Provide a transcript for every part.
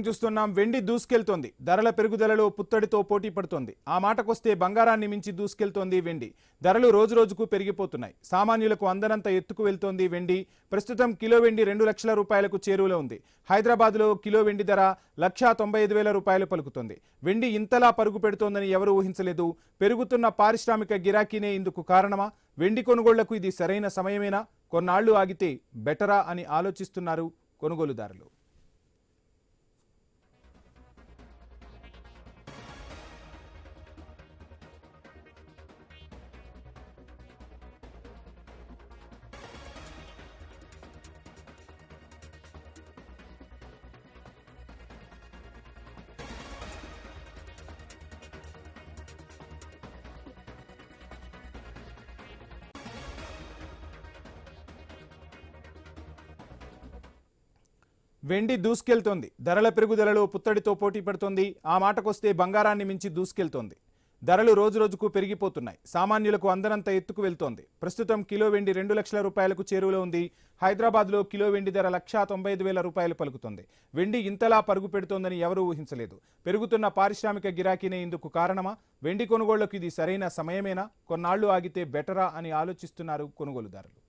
చూస్తున్నాం. వెండి దూసుకెళ్తోంది. ధరల పెరుగుదలలో పుత్తడితో పోటీ పడుతోంది. ఆ మాటకొస్తే బంగారాన్ని మించి దూసుకెళ్తోంది వెండి. ధరలు రోజురోజుకు పెరిగిపోతున్నాయి. సామాన్యులకు అందనంత ఎత్తుకు వెళ్తోంది వెండి. ప్రస్తుతం కిలో వెండి 2 లక్షల రూపాయలకు చేరువలో ఉంది. హైదరాబాద్లో కిలో వెండి ధర 1,95,000 రూపాయలు పలుకుతోంది. వెండి ఇంతలా పరుగు పెడుతోందని ఎవరూ ఊహించలేదు. పెరుగుతున్న పారిశ్రామిక గిరాకీనే ఇందుకు కారణమా? వెండి కొనుగోళ్లకు ఇది సరైన సమయమేనా? కొన్నాళ్లు ఆగితే బెటరా అని ఆలోచిస్తున్నారు కొనుగోలుదారులు. వెండి దూసుకెళ్తోంది. ధరల పెరుగుదలలో పుత్తడితో పోటీ పడుతోంది. ఆ మాటకొస్తే బంగారాన్ని మించి దూసుకెళ్తోంది. ధరలు రోజురోజుకు పెరిగిపోతున్నాయి. సామాన్యులకు అందనంత ఎత్తుకు వెళ్తోంది. ప్రస్తుతం కిలో వెండి 2 లక్షల రూపాయలకు చేరువలో ఉంది. హైదరాబాద్లో కిలో వెండి ధర 1,95,000 రూపాయలు పలుకుతోంది. వెండి ఇంతలా పరుగు పెడుతోందని ఎవరూ ఊహించలేదు. పెరుగుతున్న పారిశ్రామిక గిరాకీనే ఇందుకు కారణమా? వెండి కొనుగోళ్లకు ఇది సరైన సమయమేనా? కొన్నాళ్లు ఆగితే బెటరా అని ఆలోచిస్తున్నారు కొనుగోలుదారులు.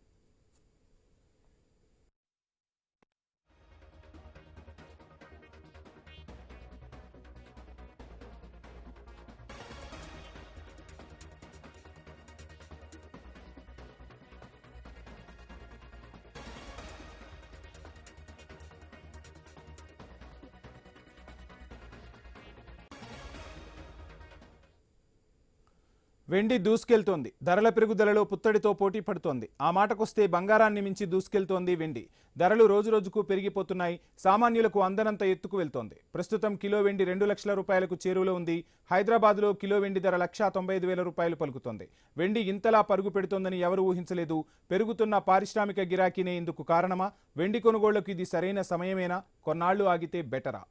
వెండి దూసుకెళ్తోంది. ధరల పెరుగుదలలో పుత్తడితో పోటీ పడుతోంది. ఆ మాటకొస్తే బంగారాన్ని మించి దూసుకెళ్తోంది వెండి. ధరలు రోజురోజుకు పెరిగిపోతున్నాయి. సామాన్యులకు అందనంత ఎత్తుకు వెళ్తోంది. ప్రస్తుతం కిలో వెండి 2 లక్షల రూపాయలకు చేరువలో ఉంది. హైదరాబాద్లో కిలో వెండి ధర 1,95,000 రూపాయలు పలుకుతోంది. వెండి ఇంతలా పరుగు పెడుతోందని ఎవరూ ఊహించలేదు. పెరుగుతున్న పారిశ్రామిక గిరాకీనే ఇందుకు కారణమా? వెండి కొనుగోళ్లకు ఇది సరైన సమయమేనా? కొన్నాళ్లు ఆగితే బెటరా?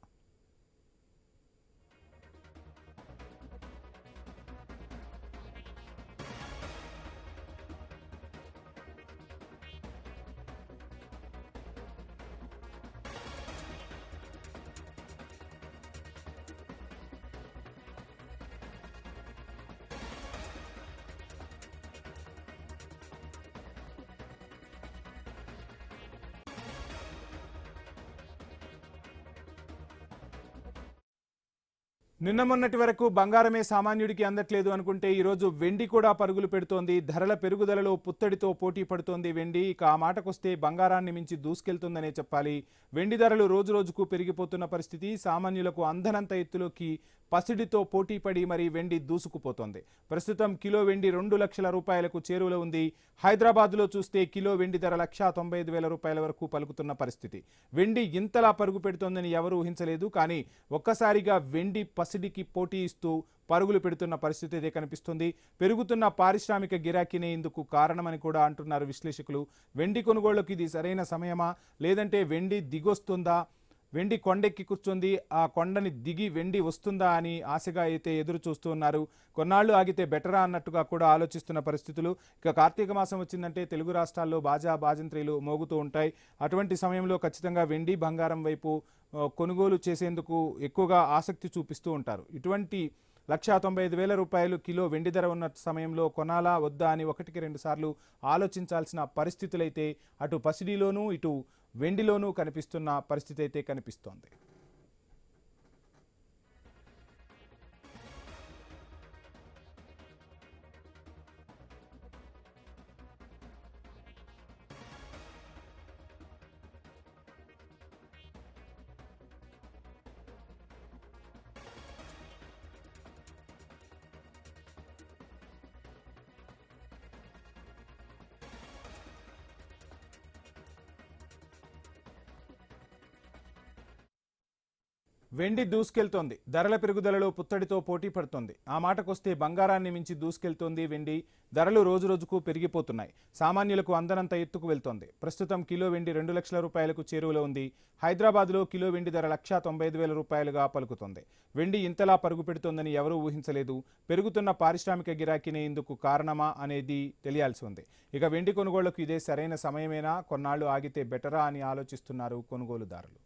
నిన్న మొన్నటి వరకు బంగారమే సామాన్యుడికి అందట్లేదు అనుకుంటే ఈరోజు వెండి కూడా పరుగులు పెడుతోంది. ధరల పెరుగుదలలో పుత్తడితో పోటీ పడుతోంది వెండి. ఇక ఆ మాటకొస్తే బంగారాన్ని మించి దూసుకెళ్తుందనే చెప్పాలి. వెండి ధరలు రోజురోజుకు పెరిగిపోతున్న పరిస్థితి. సామాన్యులకు అందనంత ఎత్తులోకి పసిడితో పోటీపడి మరి వెండి దూసుకుపోతోంది. ప్రస్తుతం కిలో వెండి 2 లక్షల రూపాయలకు చేరువలో ఉంది. హైదరాబాద్లో చూస్తే కిలో వెండి ధర 1,95,000 రూపాయల వరకు పలుకుతున్న పరిస్థితి. వెండి ఇంతలా పరుగు పెడుతోందని ఎవరూ ఊహించలేదు. కానీ ఒక్కసారిగా వెండి పసిడికి పోటీ ఇస్తూ పరుగులు పెడుతున్న పరిస్థితి అయితే కనిపిస్తుంది. పెరుగుతున్న పారిశ్రామిక గిరాకీనే ఇందుకు కారణమని కూడా అంటున్నారు విశ్లేషకులు. వెండి కొనుగోళ్లకు ఇది సరైన సమయమా? లేదంటే వెండి దిగొస్తుందా? వెండి కొండెక్కి కూర్చుంది, ఆ కొండని దిగి వెండి వస్తుందా అని ఆశగా అయితే ఎదురు చూస్తూ ఉన్నారు. కొన్నాళ్లు ఆగితే బెటరా అన్నట్టుగా కూడా ఆలోచిస్తున్న పరిస్థితులు. ఇక కార్తీక మాసం వచ్చిందంటే తెలుగు రాష్ట్రాల్లో బాజా బాజంత్రీలు మోగుతూ ఉంటాయి. అటువంటి సమయంలో ఖచ్చితంగా వెండి బంగారం వైపు కొనుగోలు చేసేందుకు ఎక్కువగా ఆసక్తి చూపిస్తూ ఉంటారు. ఇటువంటి 1,95,000 రూపాయలు కిలో వెండి ధర ఉన్న సమయంలో కొనాలా వద్దా అని 1-2 సార్లు ఆలోచించాల్సిన పరిస్థితులైతే అటు పసిడిలోనూ ఇటు వెండిలోనూ కనిపిస్తున్న పరిస్థితి అయితే కనిపిస్తోంది. వెండి దూసుకెళ్తోంది. ధరల పెరుగుదలలో పుత్తడితో పోటీ పడుతోంది. ఆ మాటకొస్తే బంగారాన్ని మించి దూసుకెళ్తోంది వెండి. ధరలు రోజురోజుకు పెరిగిపోతున్నాయి. సామాన్యులకు అందనంత ఎత్తుకు వెళ్తోంది. ప్రస్తుతం కిలో వెండి 2 లక్షల రూపాయలకు చేరువలో ఉంది. హైదరాబాద్లో కిలో వెండి ధర 1,95,000 రూపాయలుగా పలుకుతోంది. వెండి ఇంతలా పరుగు పెడుతోందని ఎవరూ ఊహించలేదు. పెరుగుతున్న పారిశ్రామిక గిరాకీనే ఇందుకు కారణమా అనేది తెలియాల్సి ఉంది. ఇక వెండి కొనుగోళ్లకు ఇదే సరైన సమయమేనా? కొన్నాళ్లు ఆగితే బెటరా అని ఆలోచిస్తున్నారు కొనుగోలుదారులు.